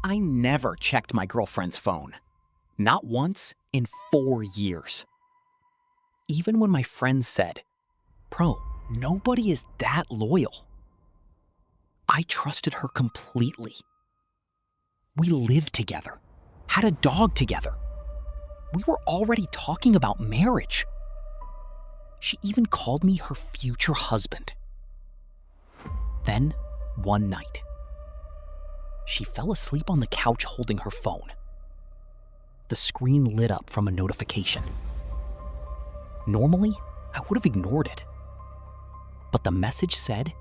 I never checked my girlfriend's phone. Not once in 4 years. Even when my friends said, "Bro, nobody is that loyal," I trusted her completely. We lived together, had a dog together. We were already talking about marriage. She even called me her future husband. Then, one night, she fell asleep on the couch holding her phone. The screen lit up from a notification. Normally, I would have ignored it. But the message said,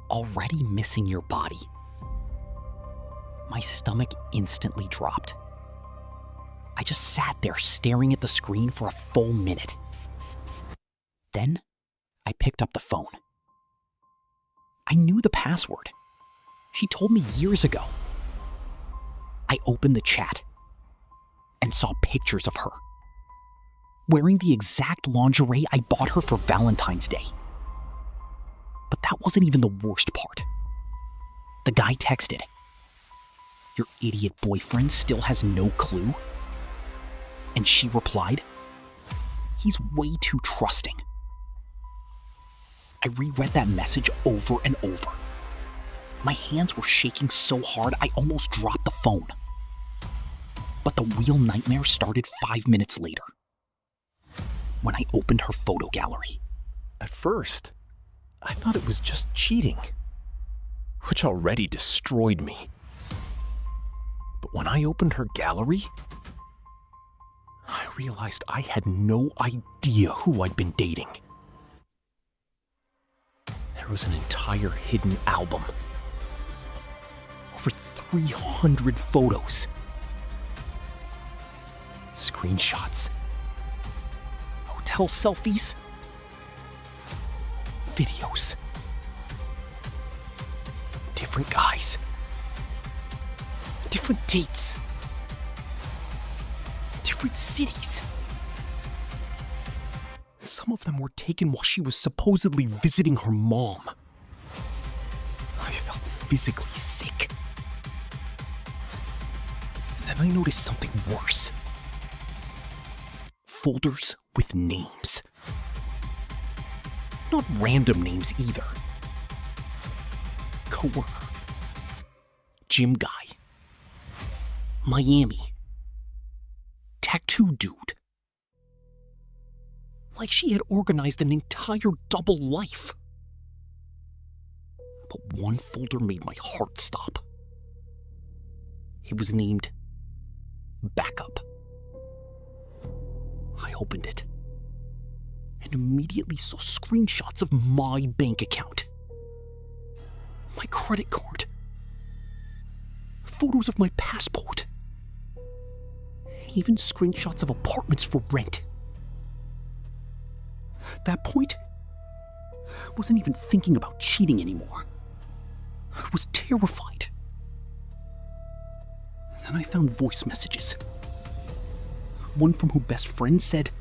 "Already missing your body." My stomach instantly dropped. I just sat there staring at the screen for a full minute. Then, I picked up the phone. I knew the password. She told me years ago. I opened the chat and saw pictures of her, wearing the exact lingerie I bought her for Valentine's Day. But that wasn't even the worst part. The guy texted, "Your idiot boyfriend still has no clue?" And she replied, "He's way too trusting." I reread that message over and over. My hands were shaking so hard I almost dropped the phone. But the real nightmare started 5 minutes later, when I opened her photo gallery. At first, I thought it was just cheating, which already destroyed me. But when I opened her gallery, I realized I had no idea who I'd been dating. There was an entire hidden album. Over 300 photos. Screenshots. Hotel selfies. Videos. Different guys. Different dates. Different cities. Some of them were taken while she was supposedly visiting her mom. I felt physically sick. Then I noticed something worse. Folders with names. Not random names either. Coworker. Gym guy. Miami. Tattoo dude. Like she had organized an entire double life. But one folder made my heart stop. It was named Backup. I opened it and immediately saw screenshots of my bank account, my credit card, photos of my passport, even screenshots of apartments for rent. At that point, I wasn't even thinking about cheating anymore. I was terrified. Then I found voice messages. One from her best friend said,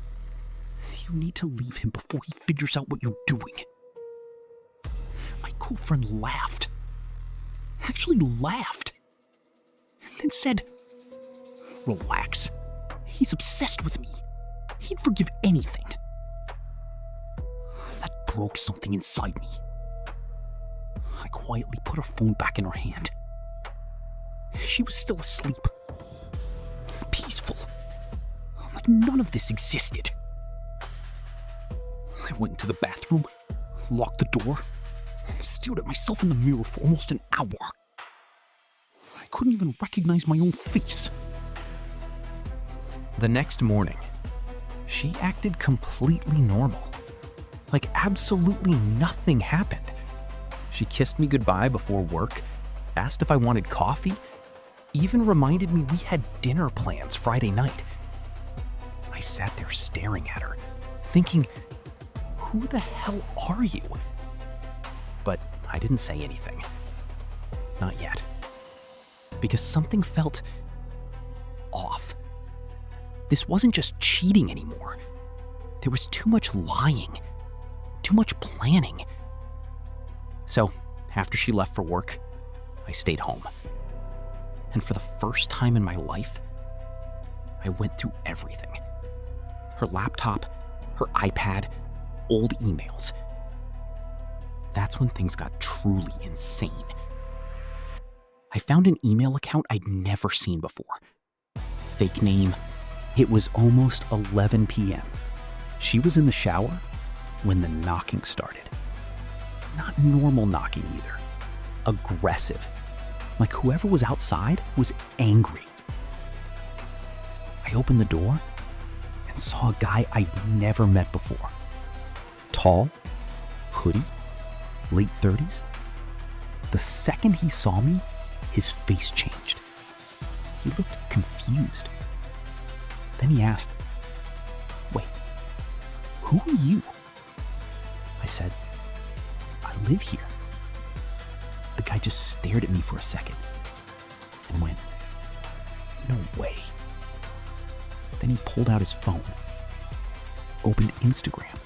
"You need to leave him before he figures out what you're doing." My girlfriend laughed. Actually laughed. And then said, "Relax. He's obsessed with me. He'd forgive anything." That broke something inside me. I quietly put her phone back in her hand. She was still asleep. Peaceful. Like none of this existed. I went into the bathroom, locked the door, and stared at myself in the mirror for almost an hour. I couldn't even recognize my own face. The next morning, she acted completely normal. Like absolutely nothing happened. She kissed me goodbye before work, asked if I wanted coffee, even reminded me we had dinner plans Friday night. I sat there staring at her, thinking, who the hell are you? But I didn't say anything. Not yet. Because something felt off. This wasn't just cheating anymore. There was too much lying, too much planning. So, after she left for work, I stayed home. And for the first time in my life, I went through everything. Her laptop, her iPad, old emails. That's when things got truly insane. I found an email account I'd never seen before. Fake name. It was almost 11 p.m. She was in the shower when the knocking started. Not normal knocking either. Aggressive. Like whoever was outside was angry. I opened the door and saw a guy I'd never met before. Tall, hoodie, late 30s. The second he saw me, his face changed. He looked confused. Then he asked, "Wait, who are you?" I said, "I live here." The guy just stared at me for a second and went, "No way." Then he pulled out his phone, opened Instagram,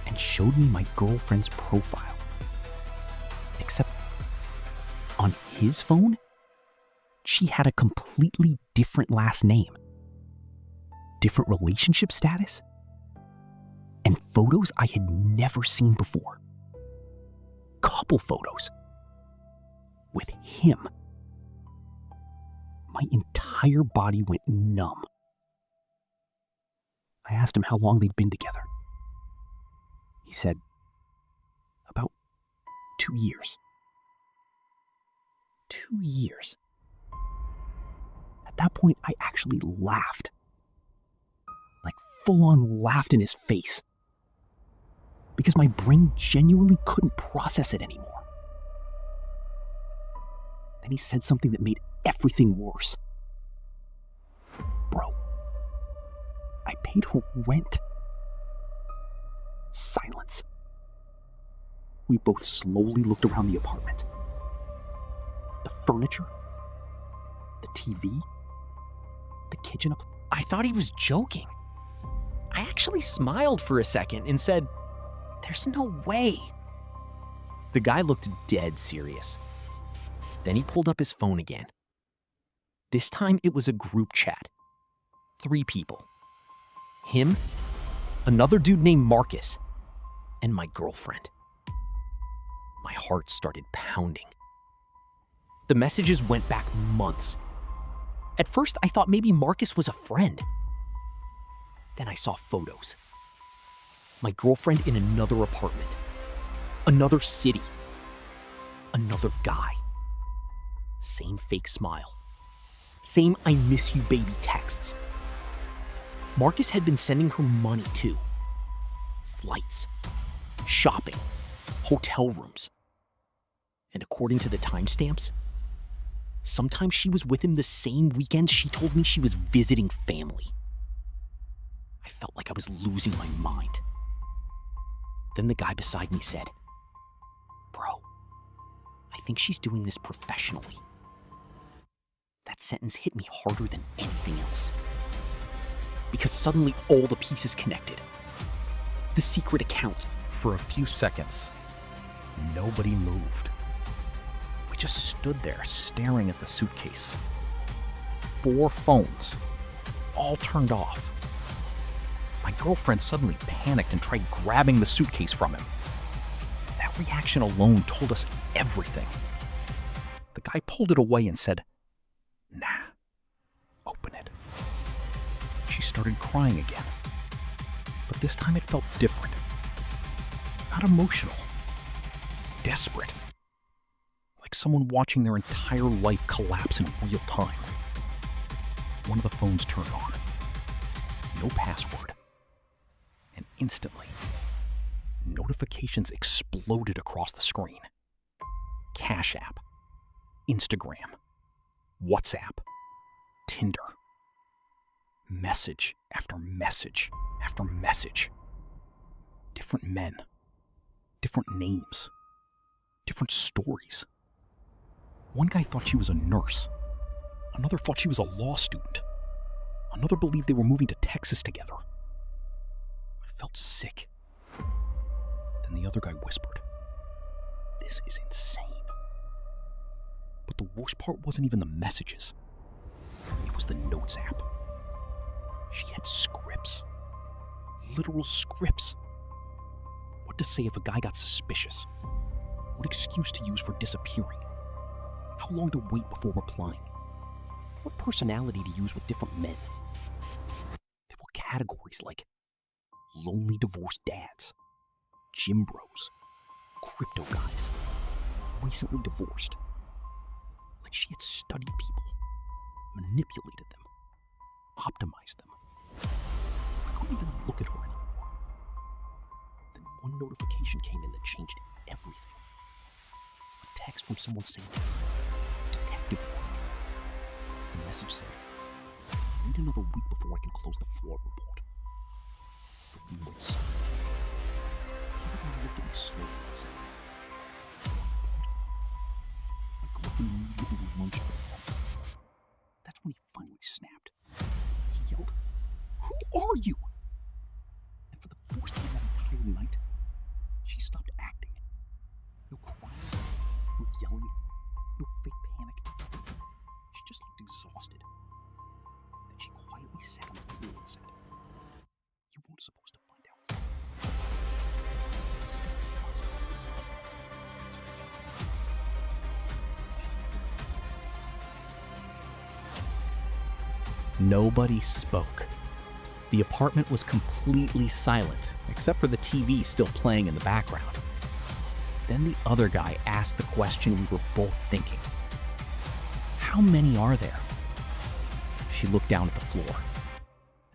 and showed me my girlfriend's profile. Except on his phone, she had a completely different last name, different relationship status, and photos I had never seen before. Couple photos with him. My entire body went numb. I asked him how long they'd been together. He said, about 2 years. 2 years. At that point, I actually laughed. Like full-on laughed in his face. Because my brain genuinely couldn't process it anymore. Then he said something that made everything worse. "Bro, I paid her rent." Silence. We both slowly looked around the apartment. The furniture, the TV, the kitchen. I thought he was joking. I actually smiled for a second and said, "There's no way." The guy looked dead serious. Then he pulled up his phone again. This time it was a group chat. 3 people. Him, another dude named Marcus, and my girlfriend. My heart started pounding. The messages went back months. At first, I thought maybe Marcus was a friend. Then I saw photos. My girlfriend in another apartment, another city, another guy. Same fake smile. Same "I miss you, baby" texts. Marcus had been sending her money too. Flights, shopping, hotel rooms. And according to the timestamps, sometimes she was with him the same weekend she told me she was visiting family. I felt like I was losing my mind. Then the guy beside me said, "Bro, I think she's doing this professionally." That sentence hit me harder than anything else. Because suddenly all the pieces connected. The secret account. For a few seconds, nobody moved. We just stood there staring at the suitcase. 4 phones, all turned off. My girlfriend suddenly panicked and tried grabbing the suitcase from him. That reaction alone told us everything. The guy pulled it away and said, "Nah, open it." She started crying again. But this time it felt different. Not emotional. Desperate. Like someone watching their entire life collapse in real time. One of the phones turned on. No password. And instantly, notifications exploded across the screen. Cash App, Instagram, WhatsApp, Tinder. Message after message after message. Different men, different names, different stories. One guy thought she was a nurse. Another thought she was a law student. Another believed they were moving to Texas together. I felt sick. Then the other guy whispered, "This is insane." But the worst part wasn't even the messages. It was the notes app. She had scripts. Literal scripts. What to say if a guy got suspicious. What excuse to use for disappearing. How long to wait before replying. What personality to use with different men. There were categories like lonely divorced dads, gym bros, crypto guys, recently divorced. Like she had studied people, manipulated them, optimized them. I couldn't even look at her anymore. Then one notification came in that changed everything. A text from someone saying this. Detective work. The message said, "Need another week before I can close the fraud report." The room went silent. Everyone looked at me slowly and said, my girlfriend immediately lunged for the phone. That's when he finally snapped. He yelled, "Who are you?" And for the first time that entire night, she stopped acting. No crying, no yelling, no fake panic. She just looked exhausted. Then she quietly sat on the floor and said, "You weren't supposed to find out." Nobody spoke. The apartment was completely silent, except for the TV still playing in the background. Then the other guy asked the question we were both thinking. How many are there? She looked down at the floor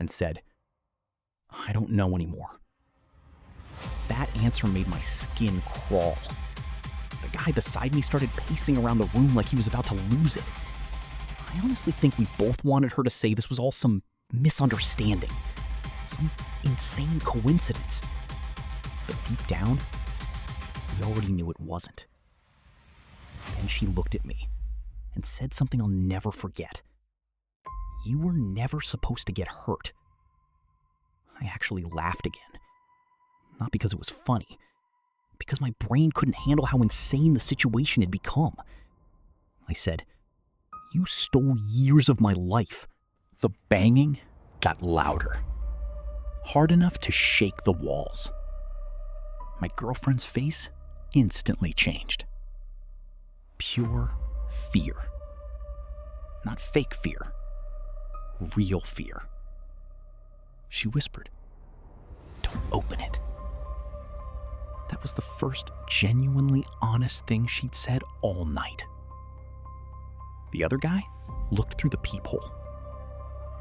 and said, "I don't know anymore." That answer made my skin crawl. The guy beside me started pacing around the room like he was about to lose it. I honestly think we both wanted her to say this was all some misunderstanding, some insane coincidence. But deep down, we already knew it wasn't. Then she looked at me and said something I'll never forget. "You were never supposed to get hurt." I actually laughed again. Not because it was funny, because my brain couldn't handle how insane the situation had become. I said, "You stole years of my life." The banging got louder, hard enough to shake the walls. My girlfriend's face instantly changed. Pure fear. Not fake fear. Real fear. She whispered, "Don't open it." That was the first genuinely honest thing she'd said all night. The other guy looked through the peephole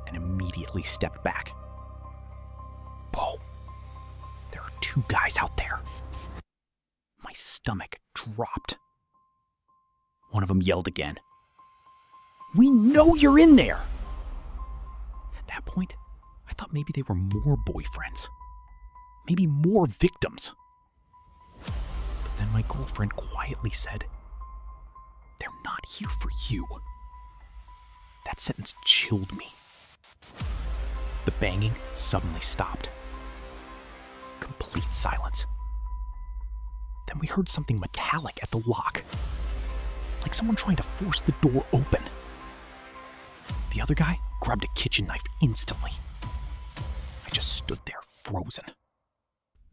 and immediately stepped back. "Bo, there are two guys out there." My stomach dropped. One of them yelled again, "We know you're in there!" At that point, I thought maybe they were more boyfriends. Maybe more victims. But then my girlfriend quietly said, "They're not here for you." That sentence chilled me. The banging suddenly stopped. Complete silence. Then we heard something metallic at the lock, like someone trying to force the door open. The other guy grabbed a kitchen knife instantly. I just stood there, frozen.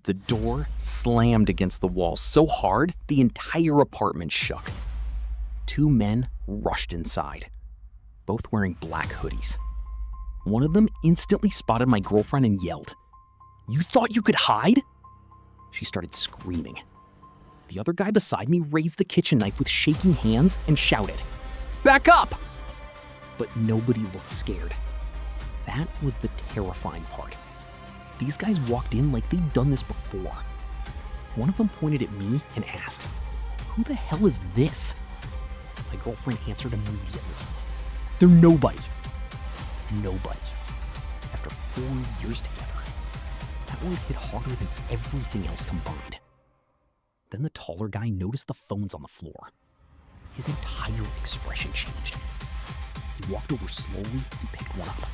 The door slammed against the wall so hard, the entire apartment shook. Two men rushed inside, both wearing black hoodies. One of them instantly spotted my girlfriend and yelled, "You thought you could hide?" She started screaming. The other guy beside me raised the kitchen knife with shaking hands and shouted, "Back up!" But nobody looked scared. That was the terrifying part. These guys walked in like they'd done this before. One of them pointed at me and asked, "Who the hell is this?" My girlfriend answered immediately, "They're nobody." Nobody. After 4 years together, that word hit harder than everything else combined. Then the taller guy noticed the phones on the floor. His entire expression changed. He walked over slowly and picked one up.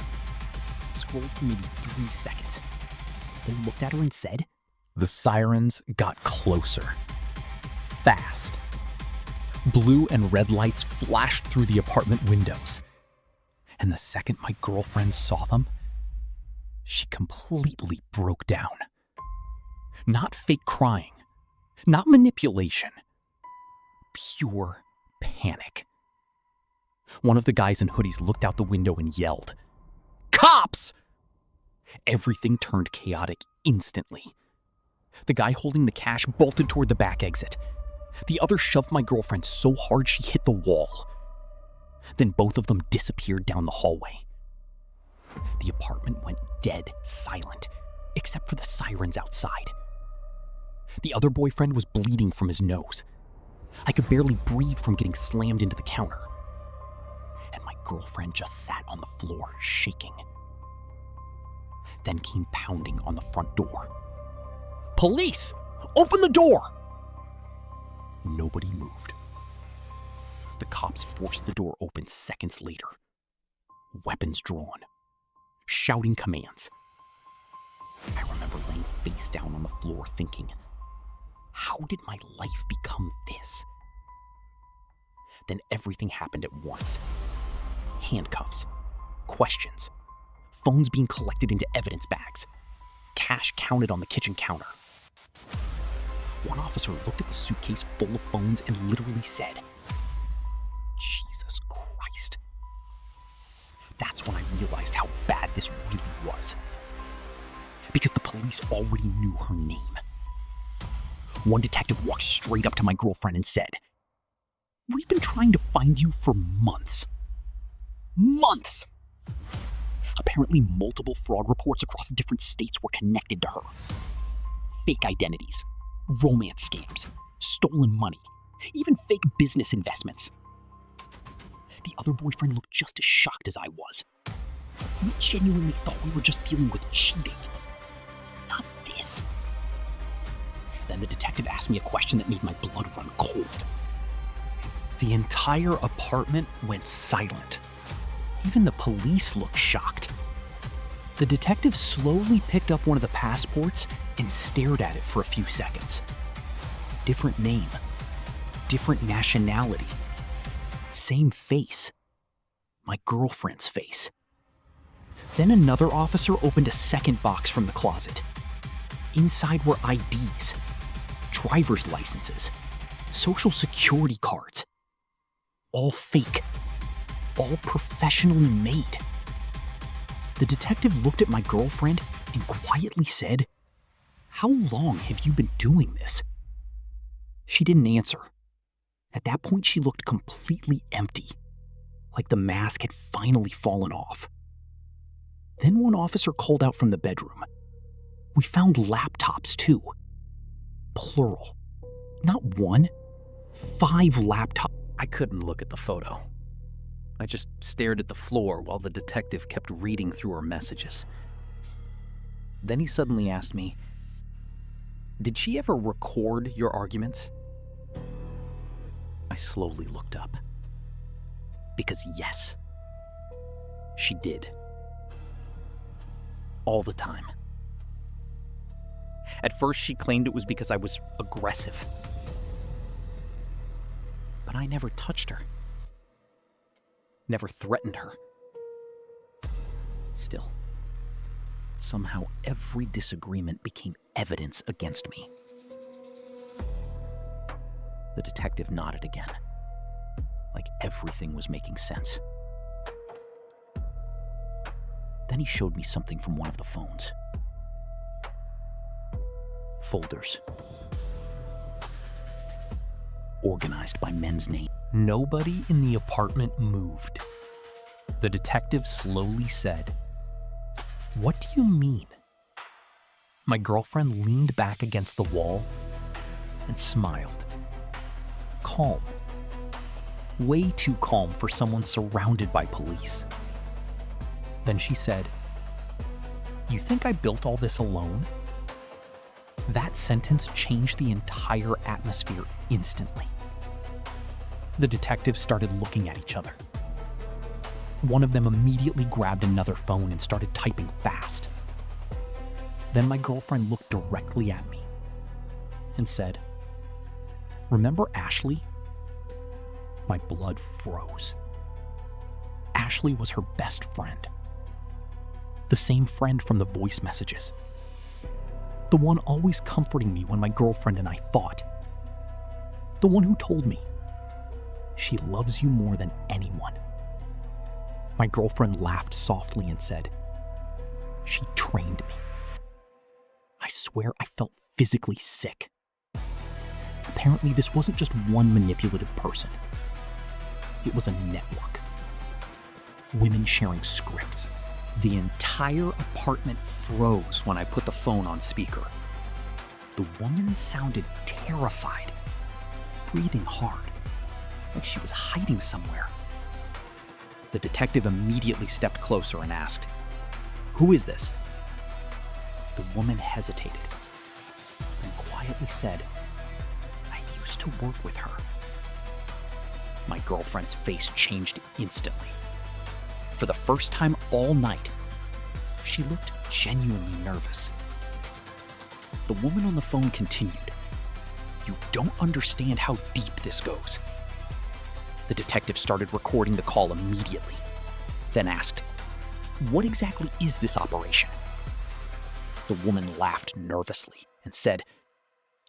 Scrolled for maybe 3 seconds. Then looked at her and said, "The sirens got closer. Fast. Blue and red lights flashed through the apartment windows. And the second my girlfriend saw them, she completely broke down. Not fake crying, not manipulation, pure panic. One of the guys in hoodies looked out the window and yelled, "Cops!" Everything turned chaotic instantly. The guy holding the cash bolted toward the back exit. The other shoved my girlfriend so hard she hit the wall. Then both of them disappeared down the hallway. The apartment went dead silent, except for the sirens outside. The other boyfriend was bleeding from his nose. I could barely breathe from getting slammed into the counter. And my girlfriend just sat on the floor, shaking. Then came pounding on the front door. "Police! Open the door!" Nobody moved. The cops forced the door open seconds later, weapons drawn, shouting commands. I remember laying face down on the floor thinking, how did my life become this? Then everything happened at once. Handcuffs, questions, phones being collected into evidence bags, cash counted on the kitchen counter. One officer looked at the suitcase full of phones and literally said, "Jesus Christ." That's when I realized how bad this really was. Because the police already knew her name. One detective walked straight up to my girlfriend and said, "We've been trying to find you for months." Months! Apparently, multiple fraud reports across different states were connected to her. Fake identities, romance scams, stolen money, even fake business investments. The other boyfriend looked just as shocked as I was. We genuinely thought we were just dealing with cheating. Not this. Then the detective asked me a question that made my blood run cold. The entire apartment went silent. Even the police looked shocked. The detective slowly picked up one of the passports and stared at it for a few seconds. Different name, different nationality, same face. My girlfriend's face. Then another officer opened a second box from the closet. Inside were IDs, driver's licenses, social security cards. All fake, all professionally made. The detective looked at my girlfriend and quietly said, "How long have you been doing this?" She didn't answer. At that point, she looked completely empty, like the mask had finally fallen off. Then one officer called out from the bedroom. We found laptops too. Plural. Not one, 5 laptops. I couldn't look at the photo. I just stared at the floor while the detective kept reading through her messages. Then he suddenly asked me, "Did she ever record your arguments?" I slowly looked up. Because yes, she did. All the time. At first, she claimed it was because I was aggressive. But I never touched her. Never threatened her. Still, somehow every disagreement became evidence against me. The detective nodded again, like everything was making sense. Then he showed me something from one of the phones. Folders. Organized by men's names. Nobody in the apartment moved. The detective slowly said, "What do you mean?" My girlfriend leaned back against the wall and smiled. Calm. Way too calm for someone surrounded by police. Then she said, "You think I built all this alone?" That sentence changed the entire atmosphere instantly. The detectives started looking at each other. One of them immediately grabbed another phone and started typing fast. Then my girlfriend looked directly at me and said, "Remember Ashley? My blood froze. Ashley was her best friend. The same friend from the voice messages. The one always comforting me when my girlfriend and I fought. The one who told me, "She loves you more than anyone." My girlfriend laughed softly and said, "She trained me." I swear I felt physically sick. Apparently, this wasn't just one manipulative person. It was a network. Women sharing scripts. The entire apartment froze when I put the phone on speaker. The woman sounded terrified, breathing hard, like she was hiding somewhere. The detective immediately stepped closer and asked, "Who is this?" The woman hesitated, then quietly said, "I used to work with her." My girlfriend's face changed instantly. For the first time all night, she looked genuinely nervous. The woman on the phone continued, "You don't understand how deep this goes." The detective started recording the call immediately, then asked, "What exactly is this operation?" The woman laughed nervously and said,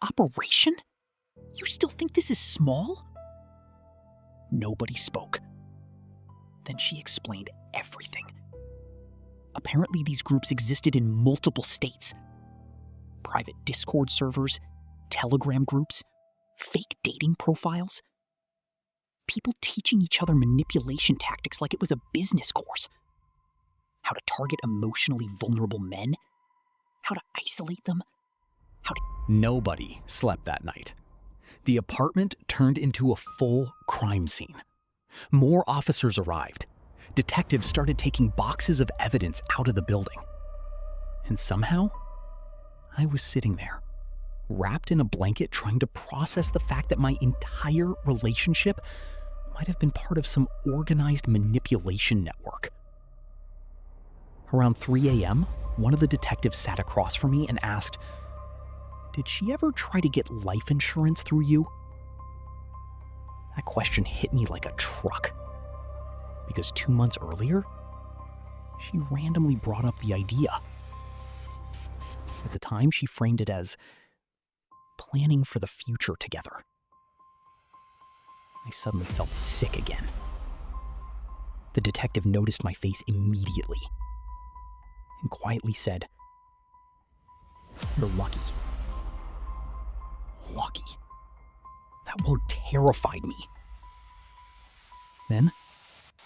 "Operation? You still think this is small?" Nobody spoke. Then she explained everything. Apparently, these groups existed in multiple states. Private Discord servers, Telegram groups, fake dating profiles. People teaching each other manipulation tactics like it was a business course. How to target emotionally vulnerable men. How to isolate them. Nobody slept that night. The apartment turned into a full crime scene. More officers arrived. Detectives started taking boxes of evidence out of the building. And somehow, I was sitting there, wrapped in a blanket trying to process the fact that my entire relationship might have been part of some organized manipulation network. Around 3 a.m., one of the detectives sat across from me and asked, "Did she ever try to get life insurance through you?" That question hit me like a truck, because 2 months earlier, she randomly brought up the idea. At the time, she framed it as planning for the future together. I suddenly felt sick again. The detective noticed my face immediately and quietly said, "You're lucky." Lucky. That word terrified me. Then,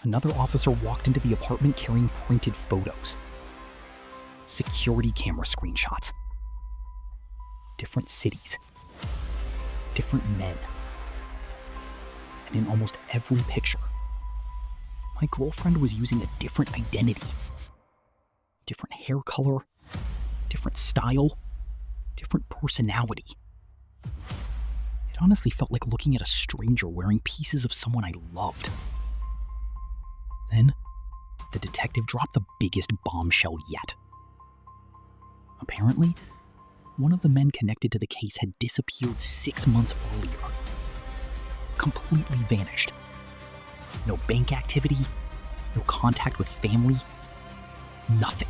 another officer walked into the apartment carrying printed photos. Security camera screenshots. Different cities. Different men. And in almost every picture, my girlfriend was using a different identity. Different hair color, different style, different personality. It honestly felt like looking at a stranger wearing pieces of someone I loved. Then, the detective dropped the biggest bombshell yet. Apparently, one of the men connected to the case had disappeared 6 months earlier. Completely vanished. No bank activity, no contact with family, nothing.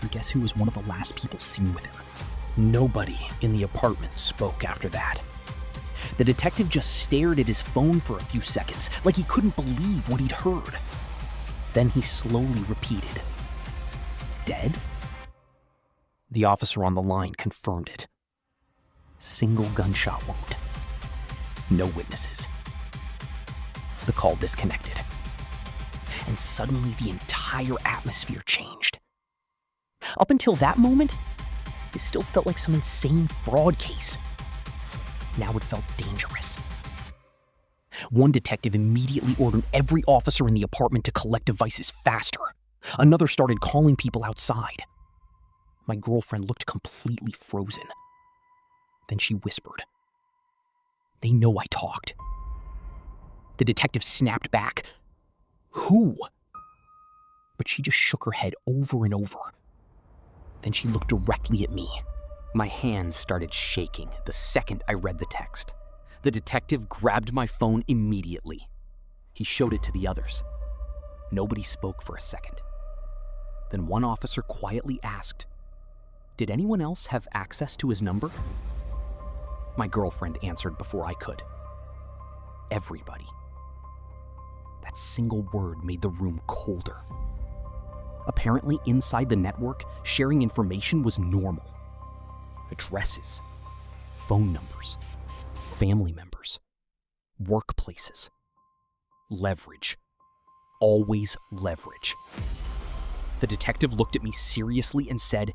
And guess who was one of the last people seen with him? Nobody in the apartment spoke after that. The detective just stared at his phone for a few seconds, like he couldn't believe what he'd heard. Then he slowly repeated, "Dead?" The officer on the line confirmed it. Single gunshot wound. No witnesses. The call disconnected. And suddenly the entire atmosphere changed. Up until that moment, it still felt like some insane fraud case. Now it felt dangerous. One detective immediately ordered every officer in the apartment to collect devices faster. Another started calling people outside. My girlfriend looked completely frozen. Then she whispered, "They know I talked." The detective snapped back, "Who?" But she just shook her head over and over. Then she looked directly at me. My hands started shaking the second I read the text. The detective grabbed my phone immediately. He showed it to the others. Nobody spoke for a second. Then one officer quietly asked, "Did anyone else have access to his number?" My girlfriend answered before I could. Everybody. That single word made the room colder. Apparently, inside the network, sharing information was normal. Addresses, phone numbers, family members, workplaces. Leverage. Always leverage. The detective looked at me seriously and said,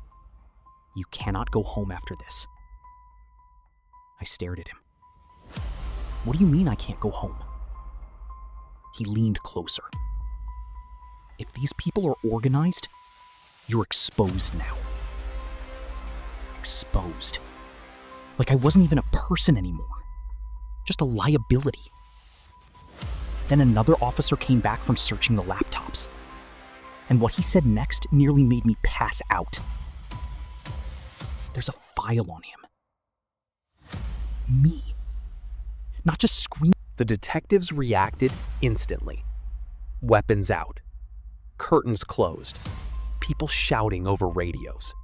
"You cannot go home after this." I stared at him. "What do you mean I can't go home?" He leaned closer. "If these people are organized, you're exposed now." Exposed. Like I wasn't even a person anymore. Just a liability. Then another officer came back from searching the laptops. And what he said next nearly made me pass out. "There's a file on him." Me. Not just scream. The detectives reacted instantly. Weapons out. Curtains closed. People shouting over radios.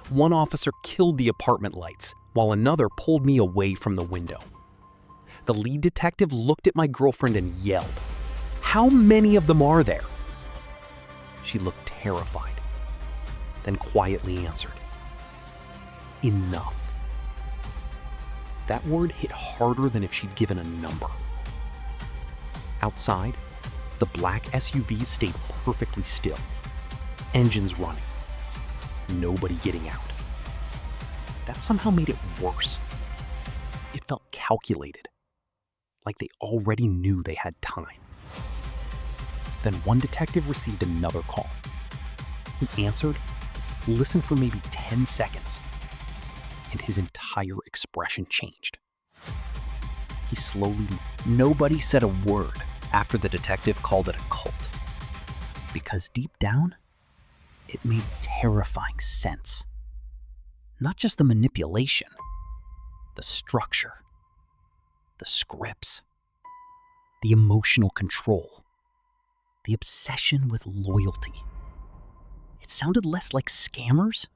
One officer killed the apartment lights, while another pulled me away from the window. The lead detective looked at my girlfriend and yelled, "How many of them are there?" She looked terrified, then quietly answered, "Enough." That word hit harder than if she'd given a number. Outside, the black SUV stayed perfectly still. Engines running. Nobody getting out. That somehow made it worse. It felt calculated, like they already knew they had time. Then one detective received another call. He answered, listened for maybe 10 seconds, and his entire expression changed. He slowly... Nobody said a word after the detective called it a cult. Because deep down, it made terrifying sense. Not just the manipulation, the structure, the scripts, the emotional control, the obsession with loyalty. It sounded less like scammers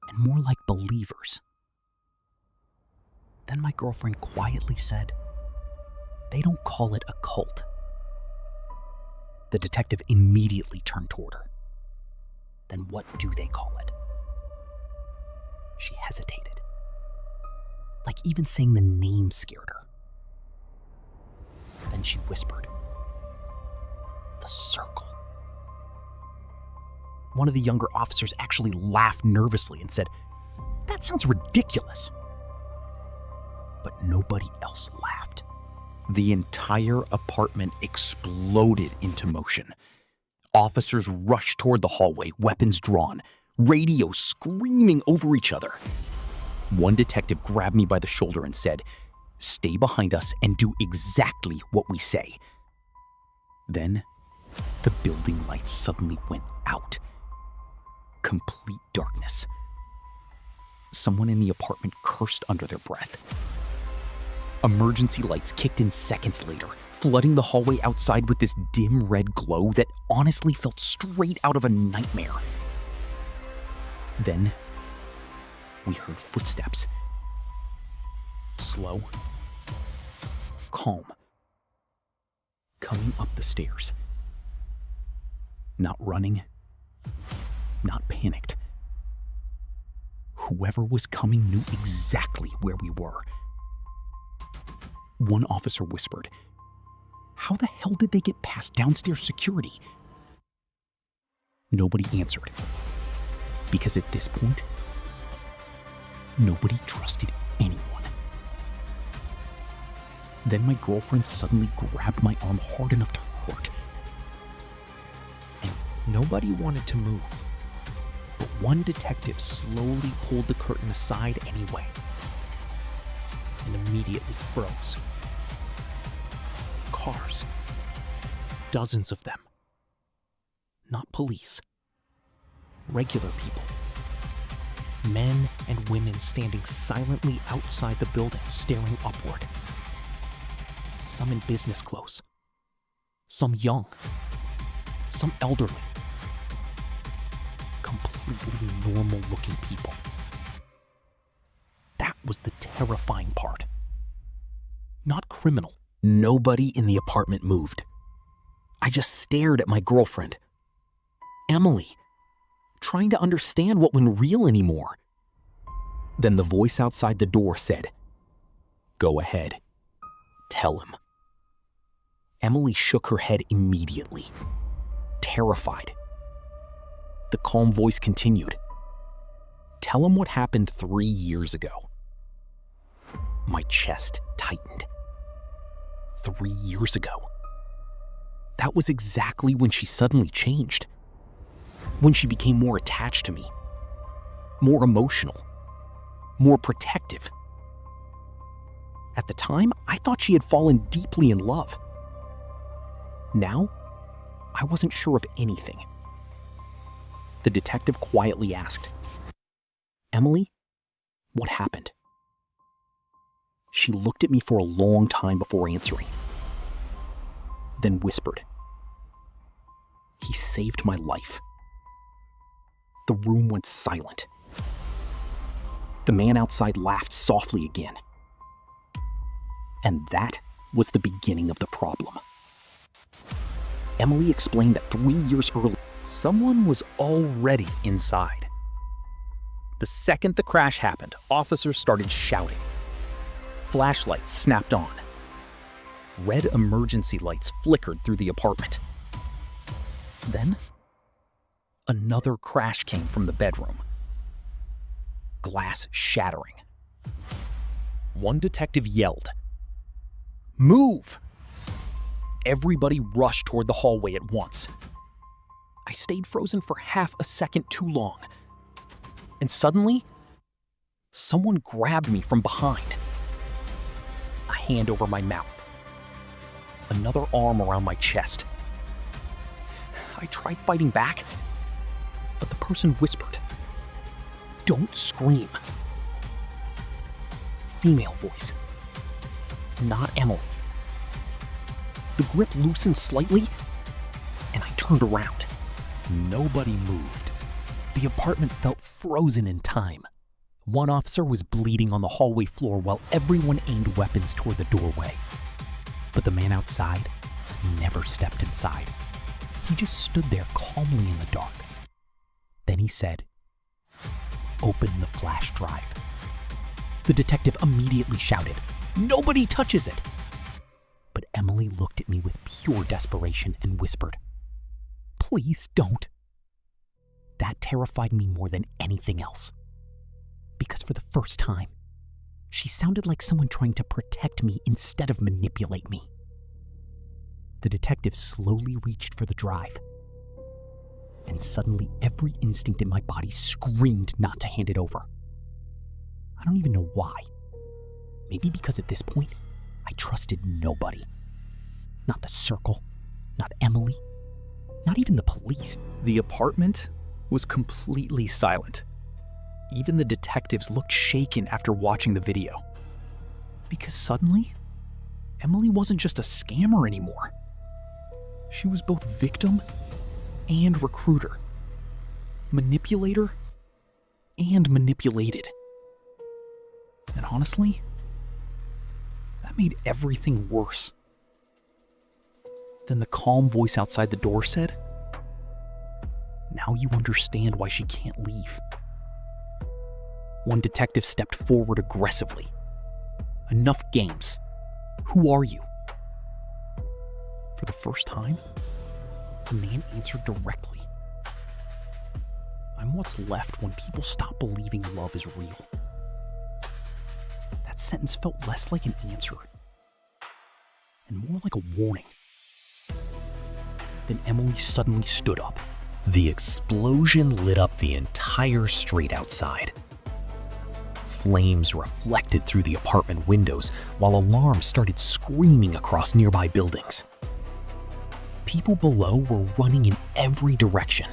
and more like believers. Then my girlfriend quietly said, "They don't call it a cult." The detective immediately turned toward her. "Then what do they call it?" She hesitated. Like even saying the name scared her. Then she whispered, "The Circle." One of the younger officers actually laughed nervously and said, "That sounds ridiculous." But nobody else laughed. The entire apartment exploded into motion. Officers rushed toward the hallway, weapons drawn, radios screaming over each other. One detective grabbed me by the shoulder and said, "Stay behind us and do exactly what we say." Then, the building lights suddenly went out. Complete darkness. Someone in the apartment cursed under their breath. Emergency lights kicked in seconds later, flooding the hallway outside with this dim red glow that honestly felt straight out of a nightmare. Then, we heard footsteps. Slow, calm, coming up the stairs. Not running, not panicked. Whoever was coming knew exactly where we were. One officer whispered, "How the hell did they get past downstairs security?" Nobody answered, because at this point, nobody trusted anyone. Then my girlfriend suddenly grabbed my arm hard enough to hurt. And nobody wanted to move. But one detective slowly pulled the curtain aside anyway, and immediately froze. Cars. Dozens of them. Not police. Regular people. Men and women standing silently outside the building, staring upward. Some in business clothes. Some young. Some elderly. Completely normal-looking people. That was the terrifying part. Not criminal. Nobody in the apartment moved. I just stared at my girlfriend, Emily, trying to understand what wasn't real anymore. Then the voice outside the door said, "Go ahead. Tell him." Emily shook her head immediately, terrified. The calm voice continued, "Tell him what happened 3 years ago." My chest tightened. 3 years ago. That was exactly when she suddenly changed. When she became more attached to me, more emotional, more protective. At the time, I thought she had fallen deeply in love. Now, I wasn't sure of anything. The detective quietly asked, "Emily, what happened?" She looked at me for a long time before answering, then whispered, "He saved my life." The room went silent. The man outside laughed softly again. And that was the beginning of the problem. Emily explained that 3 years earlier, Someone was already inside. The second the crash happened, officers started shouting. Flashlights snapped on. Red emergency lights flickered through the apartment. Then, another crash came from the bedroom. Glass shattering. One detective yelled, "Move!" Everybody rushed toward the hallway at once. I stayed frozen for half a second too long. And suddenly, someone grabbed me from behind. A hand over my mouth. Another arm around my chest. I tried fighting back, but the person whispered, "Don't scream." Female voice. Not Emily. The grip loosened slightly, and I turned around. Nobody moved. The apartment felt frozen in time. One officer was bleeding on the hallway floor while everyone aimed weapons toward the doorway. But the man outside never stepped inside. He just stood there calmly in the dark. Then he said, "Open the flash drive." The detective immediately shouted, "Nobody touches it!" But Emily looked at me with pure desperation and whispered, "Please don't." That terrified me more than anything else. Because for the first time, she sounded like someone trying to protect me instead of manipulate me. The detective slowly reached for the drive. And suddenly every instinct in my body screamed not to hand it over. I don't even know why. Maybe because at this point, I trusted nobody. Not the circle, not Emily, not even the police. The apartment was completely silent. Even the detectives looked shaken after watching the video. Because suddenly, Emily wasn't just a scammer anymore. She was both victim and recruiter, manipulator and manipulated. And honestly, that made everything worse. Then the calm voice outside the door said, "Now you understand why she can't leave." One detective stepped forward aggressively. "Enough games. Who are you?" For the first time, the man answered directly. "I'm what's left when people stop believing love is real." That sentence felt less like an answer and more like a warning. Then Emily suddenly stood up. The explosion lit up the entire street outside. Flames reflected through the apartment windows while alarms started screaming across nearby buildings. People below were running in every direction.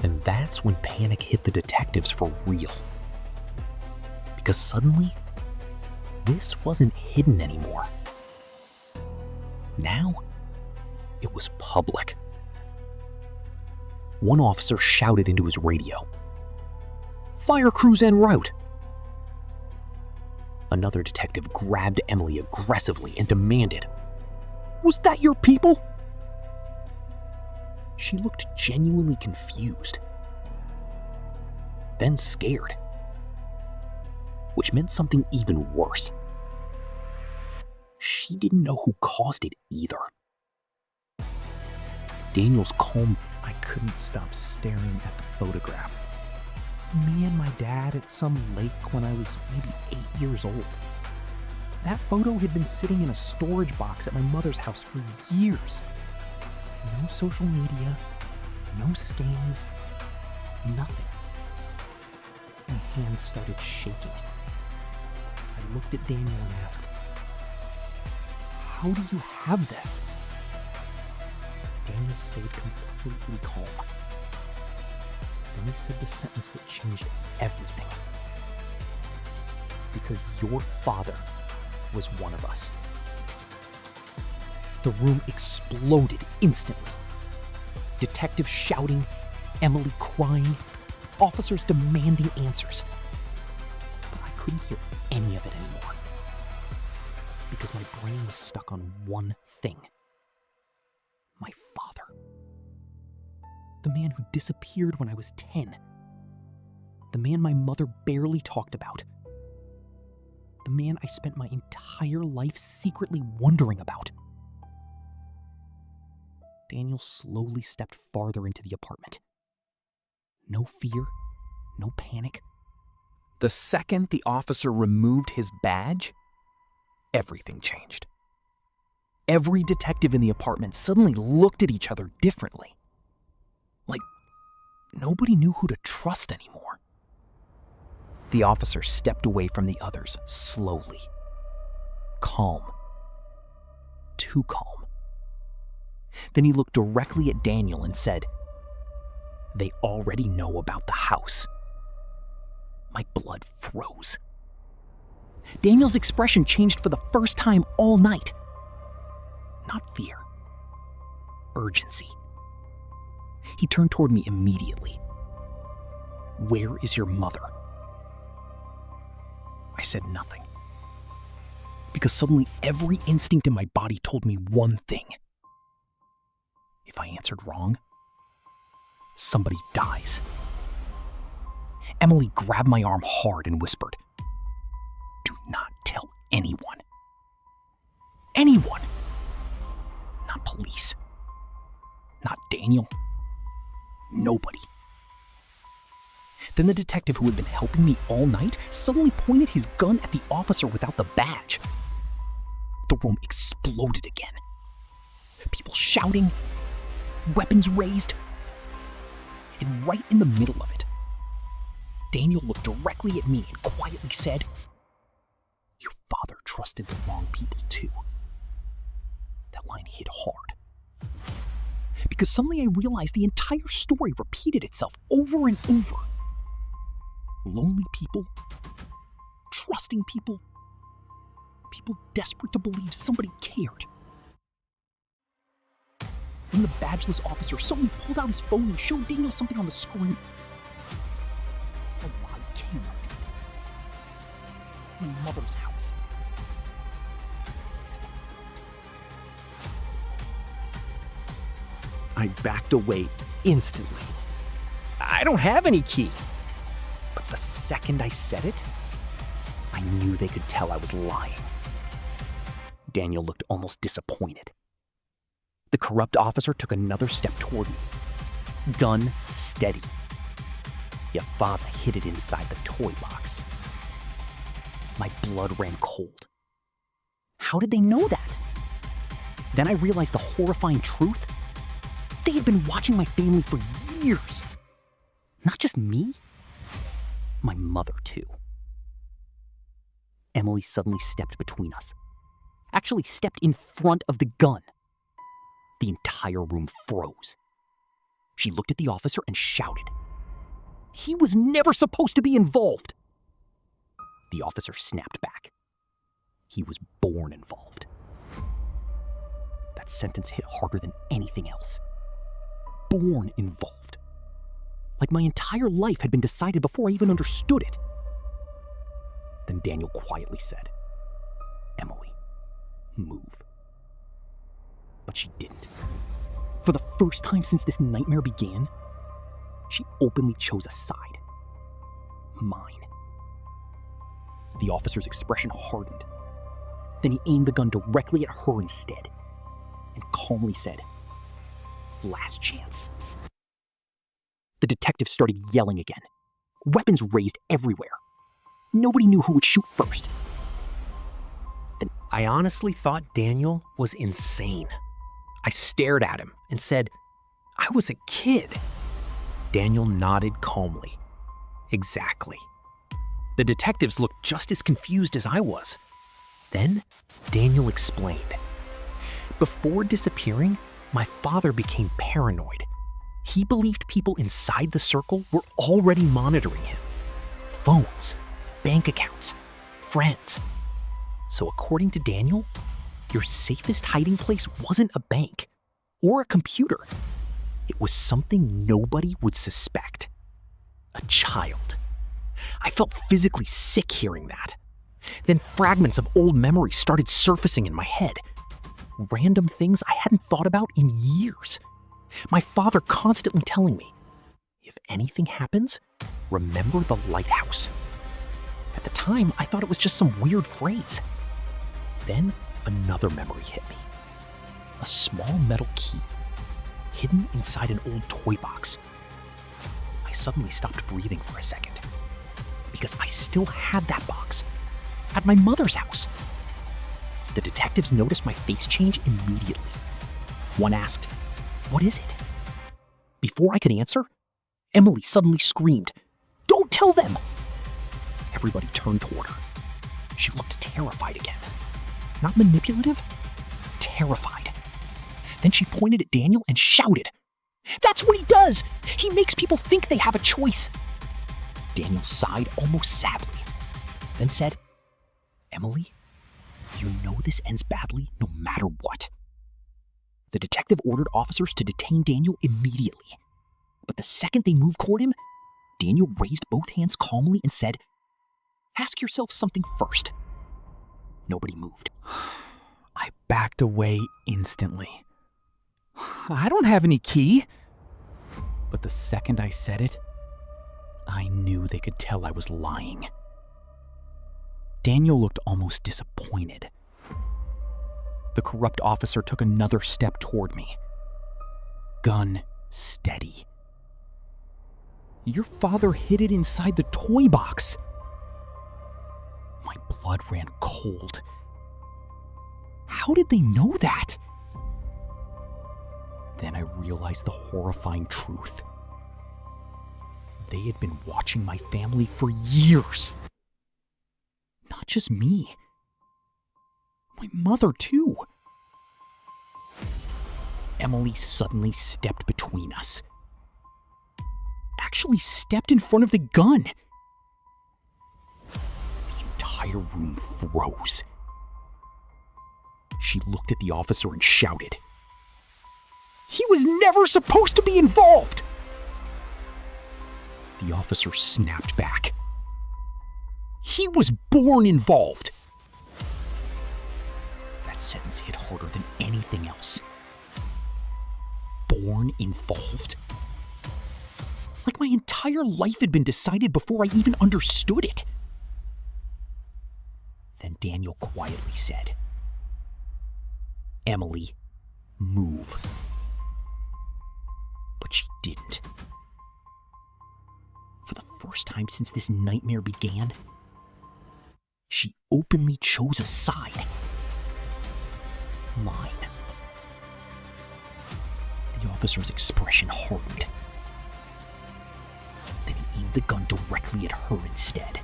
And that's when panic hit the detectives for real. Because suddenly, this wasn't hidden anymore. Now, it was public. One officer shouted into his radio, "Fire crews en route!" Another detective grabbed Emily aggressively and demanded, "Was that your people?" She looked genuinely confused, then scared, which meant something even worse. She didn't know who caused it either. Daniel's calm. I couldn't stop staring at the photograph. Me and my dad at some lake when I was maybe 8 years old. That photo had been sitting in a storage box at my mother's house for years. No social media, no stains, nothing. My hands started shaking. I looked at Daniel and asked, "How do you have this?" Daniel stayed completely calm. Then he said the sentence that changed everything. "Because your father was one of us." The room exploded instantly. Detectives shouting, Emily crying, officers demanding answers. But I couldn't hear any of it anymore. Because my brain was stuck on one thing. My father. The man who disappeared when I was 10. The man my mother barely talked about. The man I spent my entire life secretly wondering about. Daniel slowly stepped farther into the apartment. No fear, no panic. The second the officer removed his badge, everything changed. Every detective in the apartment suddenly looked at each other differently. Like nobody knew who to trust anymore. The officer stepped away from the others slowly. Calm. Too calm. Then he looked directly at Daniel and said, "They already know about the house." My blood froze. Daniel's expression changed for the first time all night. Not fear. Urgency. He turned toward me immediately. "Where is your mother?" I said nothing. Because suddenly every instinct in my body told me one thing. If I answered wrong, somebody dies. Emily grabbed my arm hard and whispered, "Do not tell anyone. Anyone. Not police. Not Daniel. Nobody." Then the detective who had been helping me all night suddenly pointed his gun at the officer without the badge. The room exploded again. People shouting, weapons raised. And right in the middle of it, Daniel looked directly at me and quietly said, "Your father trusted the wrong people too." That line hit hard. Because suddenly I realized the entire story repeated itself over and over. Lonely people, trusting people, people desperate to believe somebody cared. Then the badgeless officer suddenly pulled out his phone and showed Daniel something on the screen. A live camera. My mother's house. I backed away instantly. I don't have any key. But the second I said it, I knew they could tell I was lying. Daniel looked almost disappointed. The corrupt officer took another step toward me, gun steady. Your father hid it inside the toy box. My blood ran cold. How did they know that? Then I realized the horrifying truth. They had been watching my family for years. Not just me, my mother too. Emily suddenly stepped between us. Actually stepped in front of the gun. The entire room froze. She looked at the officer and shouted, He was never supposed to be involved. The officer snapped back. He was born involved. That sentence hit harder than anything else. Born involved. Like my entire life had been decided before I even understood it. Then Daniel quietly said, "Emily, move." But she didn't. For the first time since this nightmare began, she openly chose a side. Mine. The officer's expression hardened. Then he aimed the gun directly at her instead, and calmly said, "Last chance." The detective started yelling again. Weapons raised everywhere. Nobody knew who would shoot first. Then I honestly thought Daniel was insane. I stared at him and said, "I was a kid." Daniel nodded calmly. Exactly. The detectives looked just as confused as I was. Then Daniel explained. Before disappearing, my father became paranoid. He believed people inside the circle were already monitoring him. Phones, bank accounts, friends. So according to Daniel, your safest hiding place wasn't a bank or a computer. It was something nobody would suspect. A child. I felt physically sick hearing that. Then fragments of old memories started surfacing in my head. Random things I hadn't thought about in years. My father constantly telling me, "If anything happens, remember the lighthouse." At the time, I thought it was just some weird phrase. Then another memory hit me. A small metal key, hidden inside an old toy box. I suddenly stopped breathing for a second, because I still had that box at my mother's house. The detectives noticed my face change immediately. One asked, "What is it?" Before I could answer, Emily suddenly screamed, "Don't tell them!" Everybody turned toward her. She looked terrified again. Not manipulative, terrified. Then she pointed at Daniel and shouted, "That's what he does! He makes people think they have a choice!" Daniel sighed almost sadly, then said, "Emily, you know this ends badly no matter what." The detective ordered officers to detain Daniel immediately. But the second they moved toward him, Daniel raised both hands calmly and said, "Ask yourself something first." Nobody moved. I backed away instantly. "I don't have any key." But the second I said it, I knew they could tell I was lying. Daniel looked almost disappointed. The corrupt officer took another step toward me. Gun steady. "Your father hid it inside the toy box." My blood ran cold. How did they know that? Then I realized the horrifying truth. They had been watching my family for years. Not just me. My mother, too. Emily suddenly stepped between us. Actually stepped in front of the gun. The entire room froze. She looked at the officer and shouted, "He was never supposed to be involved!" The officer snapped back. "He was born involved!" That sentence hit harder than anything else. Born involved? Like my entire life had been decided before I even understood it. Then Daniel quietly said, "Emily, move." But she didn't. For the first time since this nightmare began, she openly chose a side. Mine. The officer's expression hardened. Then he aimed the gun directly at her instead.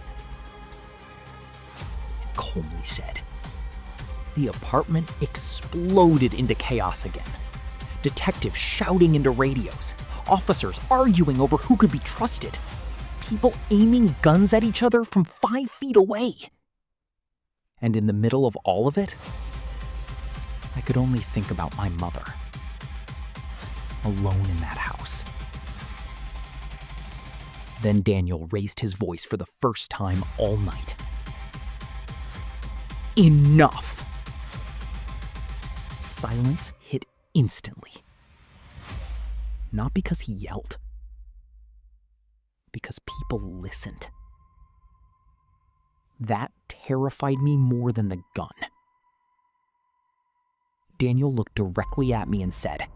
And calmly said, The apartment exploded into chaos again. Detectives shouting into radios, officers arguing over who could be trusted. people aiming guns at each other from 5 feet away. And in the middle of all of it, I could only think about my mother, alone in that house. Then Daniel raised his voice for the first time all night. Enough! Silence hit instantly. Not because he yelled, because people listened. That terrified me more than the gun. Daniel looked directly at me and said,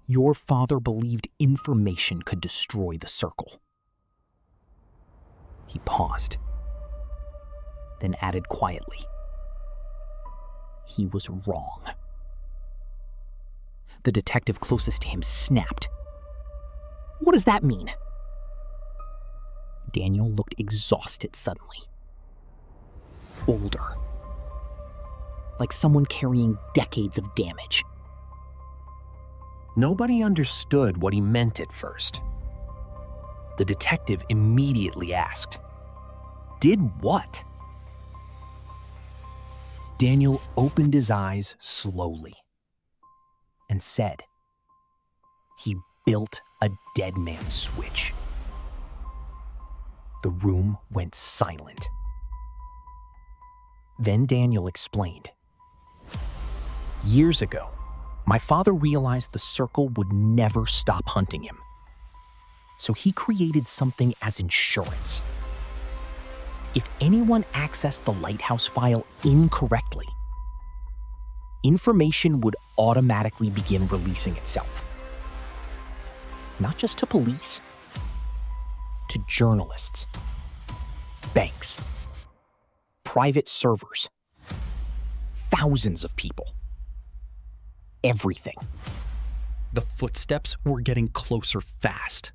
"Your father believed information could destroy the circle." He paused, then added quietly, "He was wrong." The detective closest to him snapped. "What does that mean?" Daniel looked exhausted suddenly. Older. Like someone carrying decades of damage. Nobody understood what he meant at first. The detective immediately asked, "Did what?" Daniel opened his eyes slowly and said, "He built a dead man switch." The room went silent. Then Daniel explained. "Years ago, my father realized the circle would never stop hunting him. So he created something as insurance. If anyone accessed the lighthouse file incorrectly, information would automatically begin releasing itself. Not just to police, to journalists, banks, private servers, thousands of people. Everything." The footsteps were getting closer fast.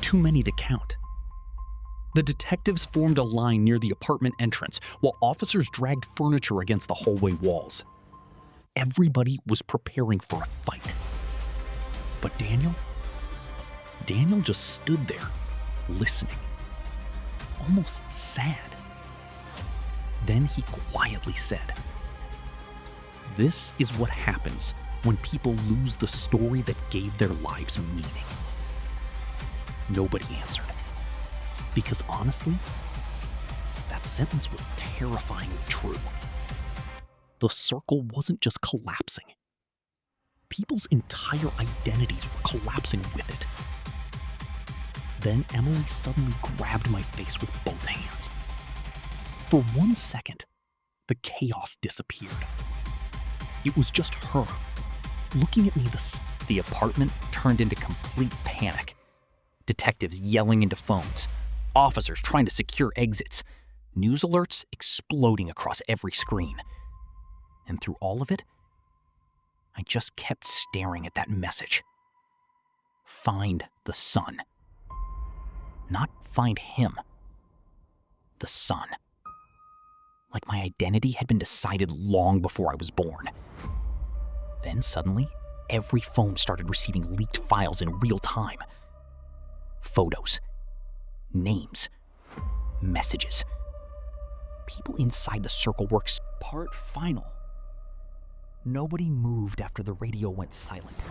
Too many to count. The detectives formed a line near the apartment entrance while officers dragged furniture against the hallway walls. Everybody was preparing for a fight. But Daniel just stood there, listening, almost sad. Then he quietly said, "This is what happens when people lose the story that gave their lives meaning." Nobody answered. Because honestly, that sentence was terrifyingly true. The circle wasn't just collapsing. People's entire identities were collapsing with it. Then Emily suddenly grabbed my face with both hands. For 1 second, the chaos disappeared. It was just her, looking at me. The apartment turned into complete panic. Detectives yelling into phones, officers trying to secure exits, news alerts exploding across every screen. And through all of it, I just kept staring at that message. Find the sun. Not find him. The sun. Like my identity had been decided long before I was born. Then suddenly, every phone started receiving leaked files in real time. Photos, names, messages. People inside the circle were part final. Nobody moved after the radio went silent.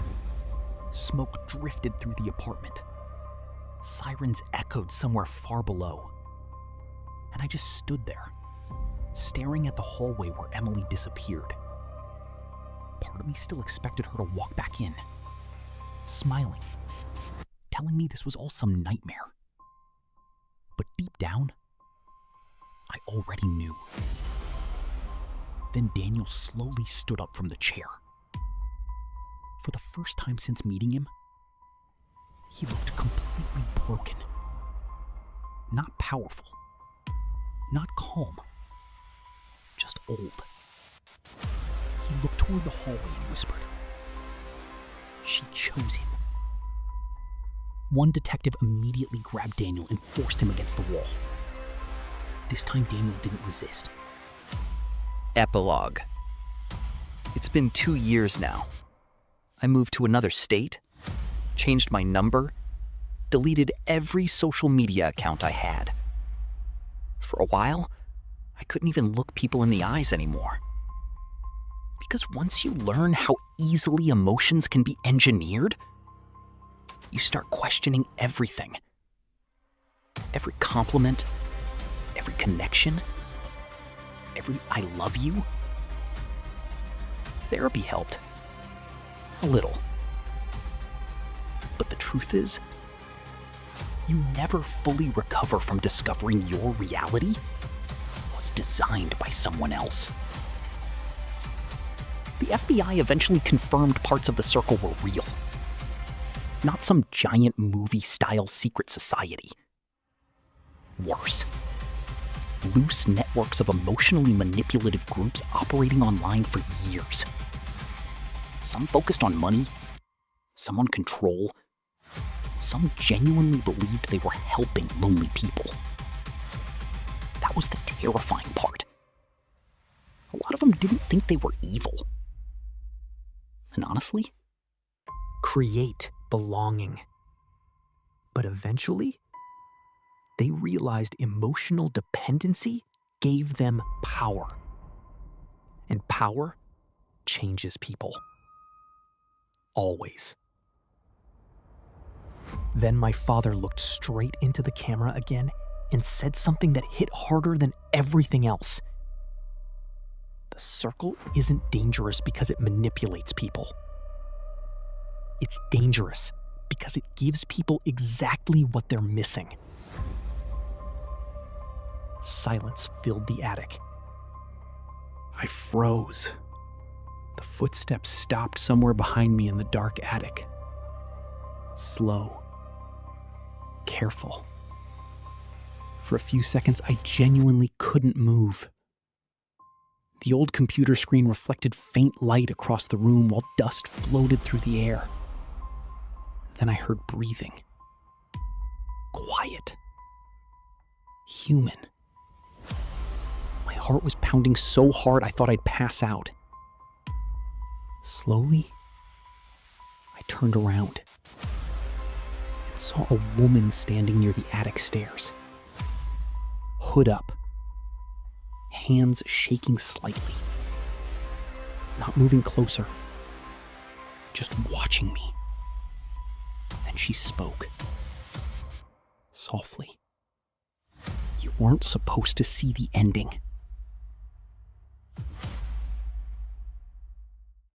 Smoke drifted through the apartment. Sirens echoed somewhere far below. And I just stood there, staring at the hallway where Emily disappeared. Part of me still expected her to walk back in, smiling, telling me this was all some nightmare. But deep down, I already knew. Then Daniel slowly stood up from the chair. For the first time since meeting him, he looked completely broken. Not powerful, not calm, just old. He looked toward the hallway and whispered, "She chose him." One detective immediately grabbed Daniel and forced him against the wall. This time Daniel didn't resist. Epilogue. It's been 2 years now. I moved to another state, changed my number, deleted every social media account I had. For a while, I couldn't even look people in the eyes anymore. Because once you learn how easily emotions can be engineered, you start questioning everything. Every compliment, every connection, every I love you. Therapy helped. A little. But the truth is, you never fully recover from discovering your reality was designed by someone else. The FBI eventually confirmed parts of the circle were real. Not some giant movie-style secret society. Worse. Loose networks of emotionally manipulative groups operating online for years. Some focused on money, some on control, some genuinely believed they were helping lonely people. That was the terrifying part. A lot of them didn't think they were evil. And honestly, Create belonging. But eventually, they realized emotional dependency gave them power. And power changes people. Always. Then my father looked straight into the camera again and said something that hit harder than everything else. The circle isn't dangerous because it manipulates people. It's dangerous because it gives people exactly what they're missing. Silence filled the attic. I froze. The footsteps stopped somewhere behind me in the dark attic. Slow. Careful. For a few seconds, I genuinely couldn't move. The old computer screen reflected faint light across the room while dust floated through the air. Then I heard breathing. Quiet. Human. My heart was pounding so hard I thought I'd pass out. Slowly, I turned around and saw a woman standing near the attic stairs. Hood up, hands shaking slightly. Not moving closer, just watching me. Then she spoke. Softly. You weren't supposed to see the ending.